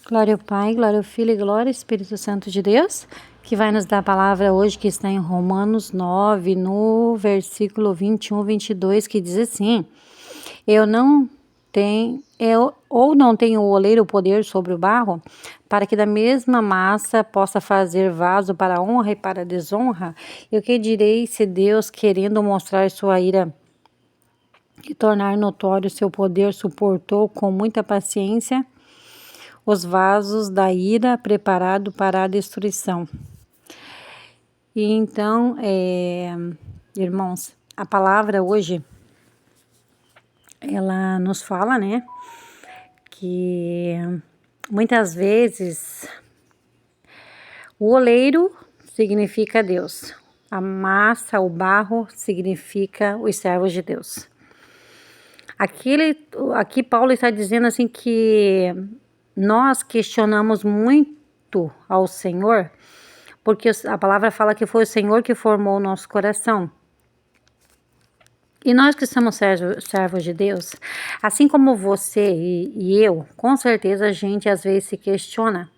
Glória ao Pai, glória ao Filho e glória ao Espírito Santo de Deus, que vai nos dar a palavra hoje, que está em Romanos 9, no versículo 21, 22, que diz assim: ou não tem o oleiro o poder sobre o barro, para que da mesma massa possa fazer vaso para honra e para desonra? E o que direi se Deus, querendo mostrar sua ira e tornar notório seu poder, suportou com muita paciência os vasos da ira preparado para a destruição? E então, irmãos, a palavra hoje, ela nos fala, né, que muitas vezes o oleiro significa Deus, a massa, o barro significa os servos de Deus. Aqui Paulo está dizendo assim que nós questionamos muito ao Senhor, porque a palavra fala que foi o Senhor que formou o nosso coração. E nós que somos servos de Deus, assim como você e eu, com certeza a gente às vezes se questiona,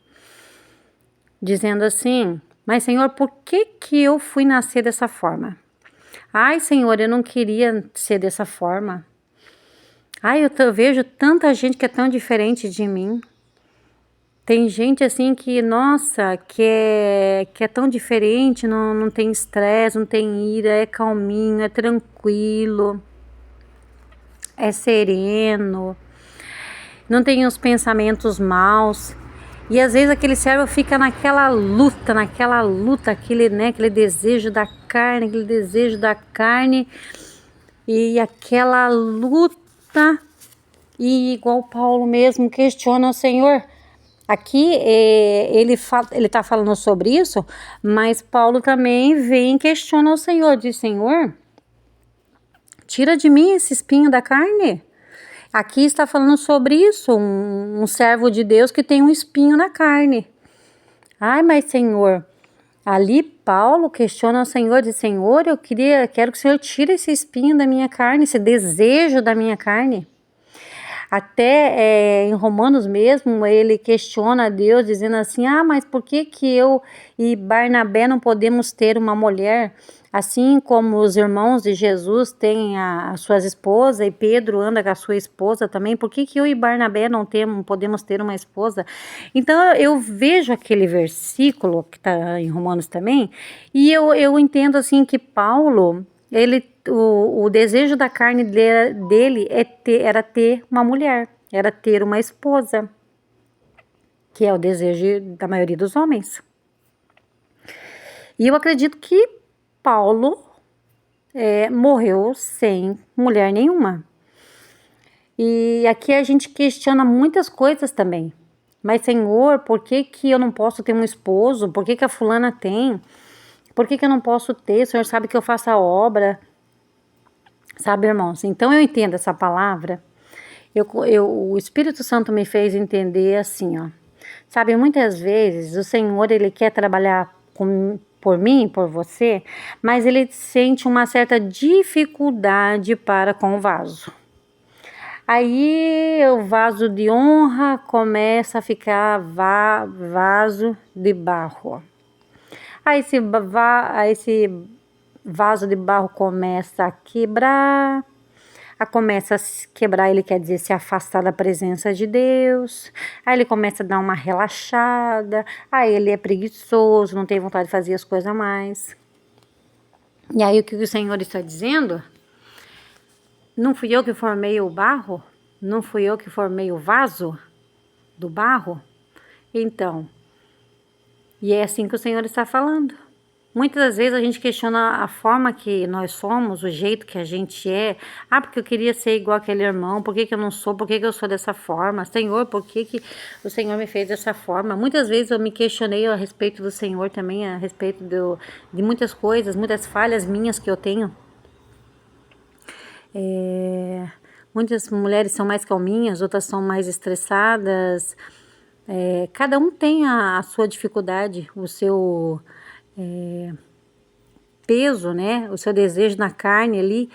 dizendo assim: mas Senhor, por que eu fui nascer dessa forma? Ai, Senhor, eu não queria ser dessa forma. Ai, eu vejo tanta gente que é tão diferente de mim. Tem gente assim que, nossa, que é tão diferente, não tem estresse, não tem ira, é calminho, é tranquilo, é sereno, não tem os pensamentos maus. E às vezes aquele servo fica naquela luta, aquele desejo da carne, e aquela luta, e igual Paulo mesmo questiona o Senhor. Aqui ele está falando sobre isso, mas Paulo também vem e questiona o Senhor, diz: Senhor, tira de mim esse espinho da carne. Aqui está falando sobre isso, um servo de Deus que tem um espinho na carne. Ai, mas Senhor, ali Paulo questiona o Senhor, diz: Senhor, quero que o Senhor tire esse espinho da minha carne, esse desejo da minha carne. Até em Romanos mesmo, ele questiona a Deus, dizendo assim: mas por que eu e Barnabé não podemos ter uma mulher? Assim como os irmãos de Jesus têm as suas esposas, e Pedro anda com a sua esposa também, por que eu e Barnabé não podemos ter uma esposa? Então eu vejo aquele versículo que está em Romanos também, e eu entendo assim que Paulo, o desejo da carne dele era ter uma mulher, era ter uma esposa, que é o desejo da maioria dos homens. E eu acredito que Paulo morreu sem mulher nenhuma. E aqui a gente questiona muitas coisas também. Mas Senhor, por que eu não posso ter um esposo? Por que a fulana tem? Por que eu não posso ter? O Senhor sabe que eu faço a obra. Sabe, irmãos? Então eu entendo essa palavra. O Espírito Santo me fez entender assim, ó. Sabe, muitas vezes o Senhor, ele quer trabalhar por mim, por você, mas ele sente uma certa dificuldade para com o vaso. Aí o vaso de honra começa a ficar vaso de barro. Aí esse vaso de barro começa a quebrar. Começa a quebrar, ele quer dizer se afastar da presença de Deus. Aí ele começa a dar uma relaxada. Aí ele é preguiçoso, não tem vontade de fazer as coisas mais. E aí o que o Senhor está dizendo? Não fui eu que formei o barro? Não fui eu que formei o vaso do barro? Então, e é assim que o Senhor está falando. Muitas das vezes a gente questiona a forma que nós somos, o jeito que a gente é. Porque eu queria ser igual aquele irmão, por que eu não sou, por que eu sou dessa forma? Senhor, por que o Senhor me fez dessa forma? Muitas vezes eu me questionei a respeito do Senhor também, a respeito de muitas coisas, muitas falhas minhas que eu tenho. Muitas mulheres são mais calminhas, outras são mais estressadas. Cada um tem a sua dificuldade, o seu peso, né? O seu desejo na carne ali,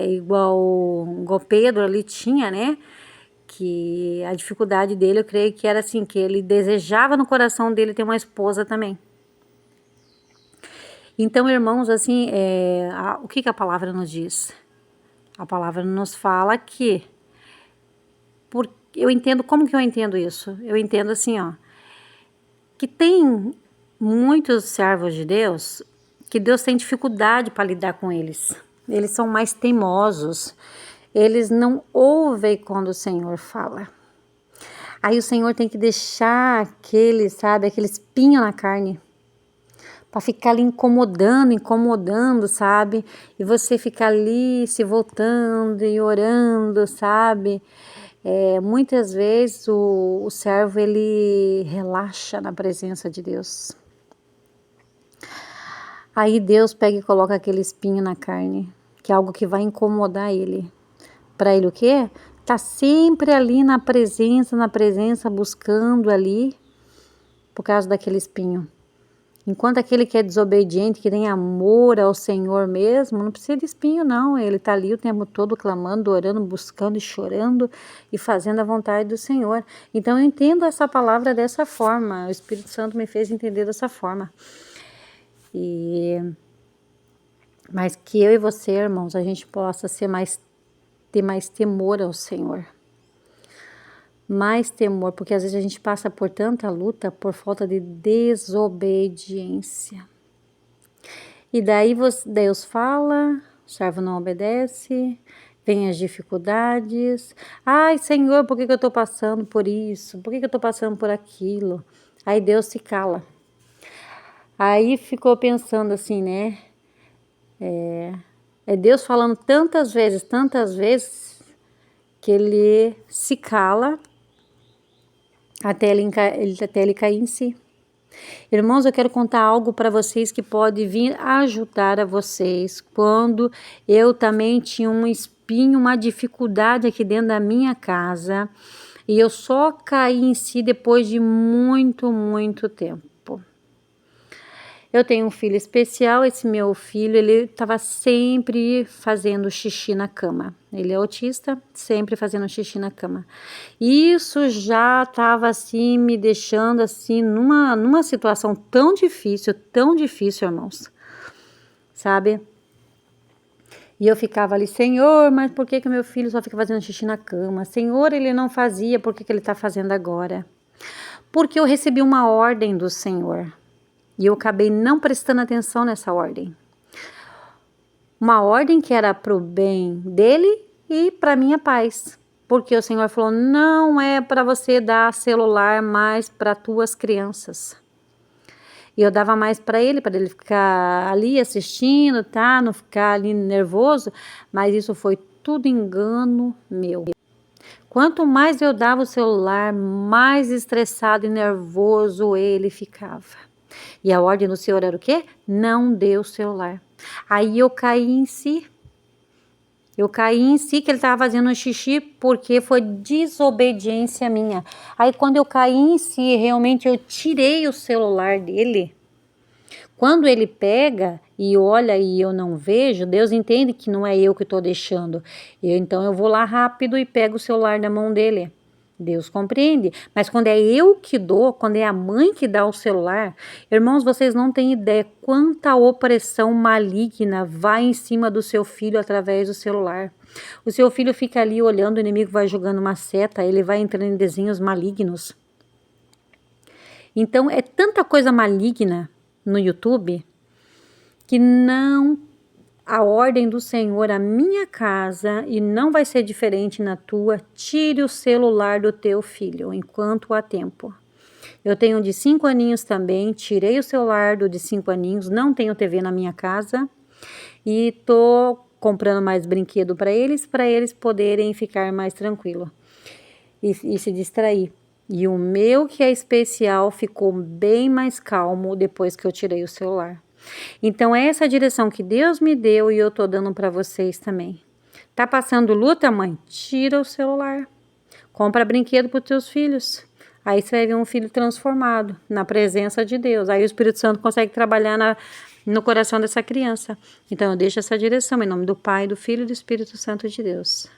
igual Pedro ali tinha, né? que a dificuldade dele, eu creio que era assim, que ele desejava no coração dele ter uma esposa também. Então, irmãos, assim, o que a palavra nos diz? A palavra nos fala que, eu entendo, como que eu entendo isso? Eu entendo assim, que tem muitos servos de Deus, que Deus tem dificuldade para lidar com eles. Eles são mais teimosos, eles não ouvem quando o Senhor fala. Aí o Senhor tem que deixar aquele espinho na carne, para ficar ali incomodando, sabe? E você ficar ali se voltando e orando, sabe? Muitas vezes o servo, ele relaxa na presença de Deus. Aí Deus pega e coloca aquele espinho na carne, que é algo que vai incomodar ele. Para ele o quê? Tá sempre ali na presença, buscando ali, por causa daquele espinho. Enquanto aquele que é desobediente, que tem amor ao Senhor mesmo, não precisa de espinho não, ele está ali o tempo todo clamando, orando, buscando e chorando e fazendo a vontade do Senhor. Então eu entendo essa palavra dessa forma, o Espírito Santo me fez entender dessa forma. Mas que eu e você, irmãos, a gente possa ter mais temor ao Senhor. Mais temor, porque às vezes a gente passa por tanta luta por falta de desobediência. E daí Deus fala, o servo não obedece, vem as dificuldades. Ai, Senhor, por que eu estou passando por isso? Por que eu estou passando por aquilo? Aí Deus se cala. Aí ficou pensando assim, né? É Deus falando tantas vezes, que ele se cala até ele cair em si. Irmãos, eu quero contar algo para vocês que pode vir ajudar a vocês. Quando eu também tinha um espinho, uma dificuldade aqui dentro da minha casa, e eu só caí em si depois de muito, muito tempo. Eu tenho um filho especial, esse meu filho, ele estava sempre fazendo xixi na cama. Ele é autista, sempre fazendo xixi na cama. Isso já estava assim, me deixando assim, numa situação tão difícil, irmãos. Sabe? E eu ficava ali, Senhor, mas por que meu filho só fica fazendo xixi na cama? Senhor, ele não fazia, por que ele está fazendo agora? Porque eu recebi uma ordem do Senhor. E eu acabei não prestando atenção nessa ordem. Uma ordem que era para o bem dele e para minha paz. Porque o Senhor falou, não é para você dar celular mais para tuas crianças. E eu dava mais para ele ficar ali assistindo, tá? Não ficar ali nervoso. Mas isso foi tudo engano meu. Quanto mais eu dava o celular, mais estressado e nervoso ele ficava. E a ordem do Senhor era o quê? Não dê o celular. Aí eu caí em si. Que ele estava fazendo um xixi porque foi desobediência minha. Aí quando eu caí em si, realmente eu tirei o celular dele. Quando ele pega e olha e eu não vejo, Deus entende que não é eu que estou deixando. Então eu vou lá rápido e pego o celular da mão dele. Deus compreende, mas quando é eu que dou, quando é a mãe que dá o celular, irmãos, vocês não têm ideia quanta opressão maligna vai em cima do seu filho através do celular. O seu filho fica ali olhando, o inimigo vai jogando uma seta, ele vai entrando em desenhos malignos. Então é tanta coisa maligna no YouTube que não... A ordem do Senhor, a minha casa, e não vai ser diferente na tua, tire o celular do teu filho, enquanto há tempo. Eu tenho de 5 aninhos também, tirei o celular do de 5 aninhos, não tenho TV na minha casa, e tô comprando mais brinquedo para eles poderem ficar mais tranquilo e se distrair. E o meu, que é especial, ficou bem mais calmo depois que eu tirei o celular. Então é essa direção que Deus me deu e eu tô dando para vocês também. Tá passando luta, mãe? Tira o celular. Compra brinquedo para os teus filhos. Aí você vai ver um filho transformado na presença de Deus. Aí o Espírito Santo consegue trabalhar no coração dessa criança. Então eu deixo essa direção em nome do Pai, do Filho e do Espírito Santo de Deus.